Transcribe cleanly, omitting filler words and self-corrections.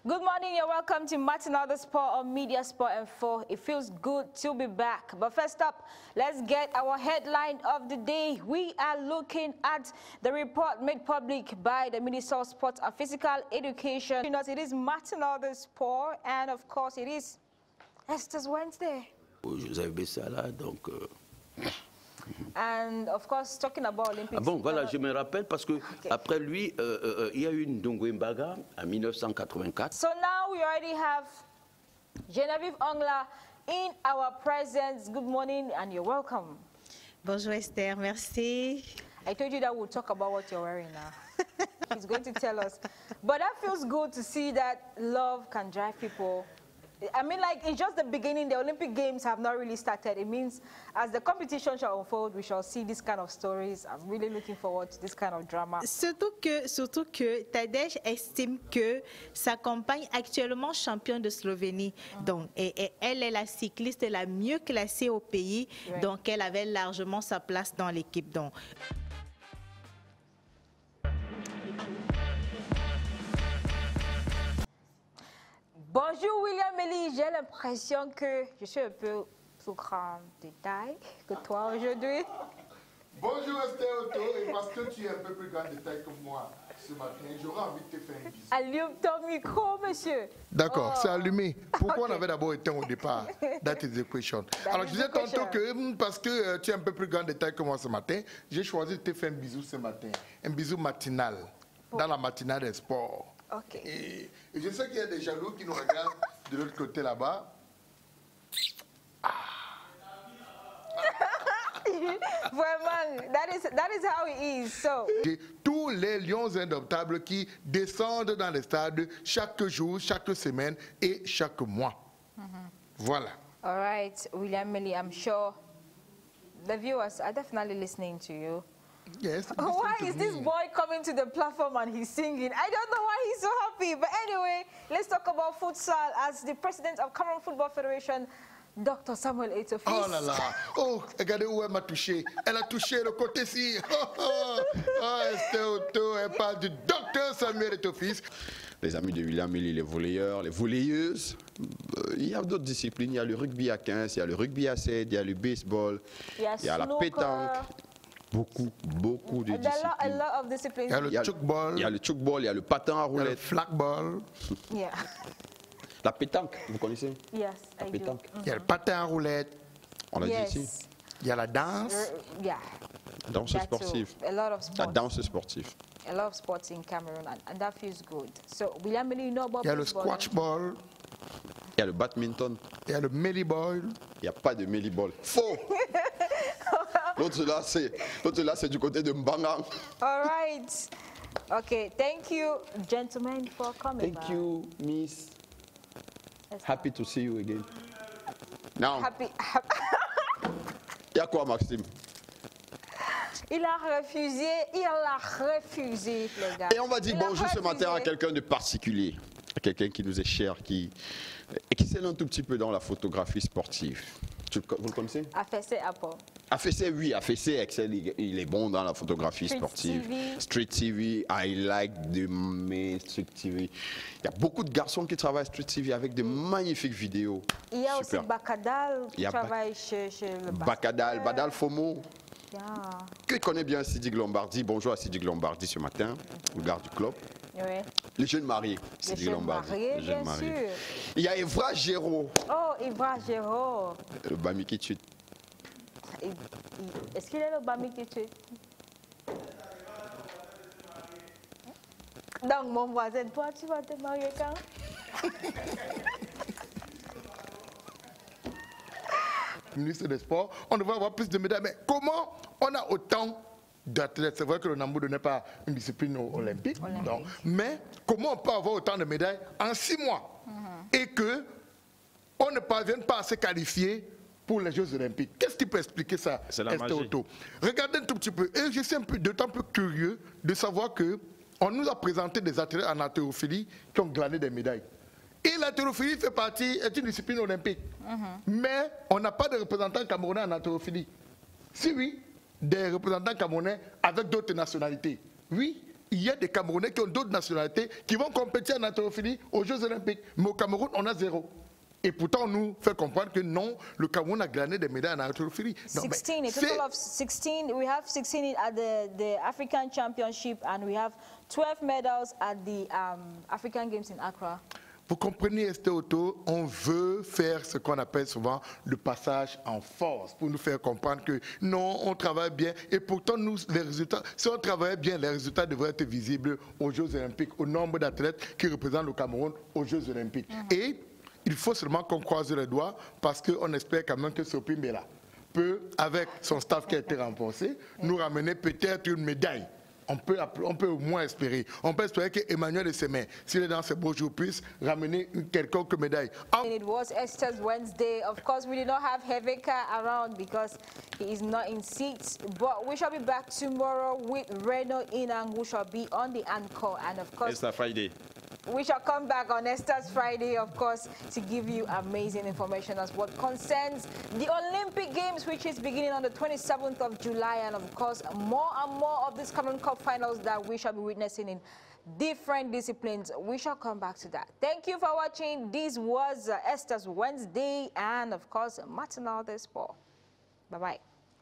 Good morning, you're welcome to Matinal the Sport on Media Sport Info. It feels good to be back. But first up, let's get our headline of the day. We are looking at the report made public by the Minister of Sport and Physical Education. You know, it is Matinal the Sport, and of course it is Esther's Wednesday. Joseph Bessala, donc... And of course, talking about Olympics. Ah bon, voilà, je me rappelle parce que après lui, il y a eu une Ndongo Mbaga en 1984. So now we already have Genevieve Ongla in our presence. Good morning and you're welcome. Bonjour Esther, merci. I told you that we'll talk about what you're wearing now. He's going to tell us. But that feels good to see that love can drive people. I mean, like, it's just the beginning. The Olympic Games have not really started. It means as the competition shall unfold, we shall see this kind of stories. I'm really looking forward to this kind of drama. Surtout que Tadej estime que sa compagne actuellement championne de Slovénie. Donc, elle est la cycliste la mieux classée au pays. Right. Donc, elle avait largement sa place dans l'équipe. Donc. Bonjour William Elie, j'ai l'impression que je suis un peu plus grand de taille que toi aujourd'hui. Bonjour Esther Otto, et parce que tu es un peu plus grande de taille que moi ce matin, j'aurais envie de te faire un bisou. Allume ton micro, monsieur. D'accord, c'est allumé. Pourquoi on avait d'abord éteint au départ? That is the question. Alors je disais tantôt que parce que tu es un peu plus grande de taille que moi ce matin, j'ai choisi de te faire un bisou ce matin. Un bisou matinal, dans la matinale des sports. Ok. Et je sais qu'il y a des jaloux qui nous regardent de l'autre côté là-bas. Vraiment, that is how it is. So. Tous les lions indomptables qui descendent dans les stades chaque jour, chaque semaine et chaque mois. Voilà. All right, William Elie, I'm sure the viewers are definitely listening to you. Yes. Why is this boy coming to the platform and he's singing? I don't know why he's so happy. But anyway, let's talk about futsal as the president of Cameroon Football Federation, Dr. Samuel Eto'o Fils. Oh là là. Oh, regardez où elle m'a touché. Elle a touché le côté-ci. Oh, Esther Otto, elle parle du Dr. Samuel Eto'o Fils. Les amis de William Elie, les volleyeurs, les volleyeuses. Il y a d'autres disciplines. Il y a le rugby à 15, il y a le rugby à 7, il y a le baseball, il y a la pétanque. Beaucoup de disciplines. A lot of disciplines. Il y a le chukball. Il y a le chukball, il y a le patin à Il y a le roulettes. flagball. Yeah. La pétanque, vous connaissez? Yes, La I pétanque. do. Il y a le patin à roulettes. On l'a dit Yes. ici. Il y a la danse. Yeah. Danse That sportive. too. A lot of La sports. danse sportive. A lot of sports in Cameroon, and that feels good. So, William Elie, you know about Il y a le baseball? squash ball. Il y a le badminton. Il y a le melee ball. Il n'y a pas de melliball. Faux! L'autre là, c'est du côté de Mbangang. All right. Okay, thank you, gentlemen, for coming. Thank you, Miss. Happy to see you again. Now, Happy. il y a quoi, Maxime? Il a refusé, les gars. Et on va dire Il a bonjour ce matin à refusé. quelqu'un de particulier, à quelqu'un qui nous est cher, qui s'est un tout petit peu dans la photographie sportive. Vous le connaissez? Afessé Apple. AFC, oui, AFC Excel, il est bon dans la photographie Street sportive. TV. Street TV, I like the Street TV. Il y a beaucoup de garçons qui travaillent Street TV avec de magnifiques vidéos. Il y a Super. aussi Bakadal Il qui y a travaille chez le Bakadal, Badal Fomo, Yeah. que connaît bien Sidig Lombardi. Bonjour à Sidig Lombardi ce matin, le gars du club. Ouais. Les jeunes mariés, Les Sidig jeunes Lombardi. mariés, Les jeunes bien mariés. sûr. Il y a Evra Géraud, Oh, Ivra Géraud. le Bami qui tue. Est-ce qu'il est le Bami qui tue? Donc, mon voisin, toi, tu vas te marier quand? Ministre des Sports, on devrait avoir plus de médailles. Mais comment on a autant d'athlètes? C'est vrai que le Nambudo n'est pas une discipline olympique. Non. Mais comment on peut avoir autant de médailles en 6 mois et que on ne parvienne pas à se qualifier pour les Jeux Olympiques? Qu'est-ce qui peut expliquer ça, C'est la Esther magie. Otto? Regardez un tout petit peu. Et je suis d'autant plus curieux de savoir que on nous a présenté des athlètes en haltérophilie qui ont glané des médailles. Et l'haltérophilie est une discipline olympique. Mais on n'a pas de représentants camerounais en haltérophilie. Si oui, des représentants camerounais avec d'autres nationalités. Oui, il y a des Camerounais qui ont d'autres nationalités qui vont compétir en haltérophilie aux Jeux Olympiques. Mais au Cameroun, on a 0. Et pourtant, on nous fait comprendre que non, le Cameroun a glané des médailles en haltérophilie. 16, a total of 16. We have 16 at the African Championship and we have 12 medals at the African Games in Accra. Vous comprenez, Esther Otto, on veut faire ce qu'on appelle souvent le passage en force pour nous faire comprendre que non, on travaille bien et pourtant, nous, les résultats, si on travaillait bien, les résultats devraient être visibles aux Jeux Olympiques, au nombre d'athlètes qui représentent le Cameroun aux Jeux Olympiques. Et il faut seulement qu'on croise les doigts parce qu'on espère quand même que Sophie Mbela peut, avec son staff qui a été renforcé, nous ramener peut-être une médaille. On peut au moins espérer. On peut espérer qu'Emmanuel Essémé, s'il est dans ces beaux jours, puisse ramener une quelconque médaille. It was Esther's Wednesday. Of course, we did not have Heveka around because he is not in seats. But we shall be back tomorrow with Reno Inang, who shall be on the anchor. And of course, Esther Friday. We shall come back on Esther's Friday, of course, to give you amazing information as what concerns the Olympic Games, which is beginning on the 27th of July. And of course, more and more of these Cameroon Cup finals that we shall be witnessing in different disciplines. We shall come back to that. Thank you for watching. This was Esther's Wednesday and, of course, Matinal Sport. Bye-bye.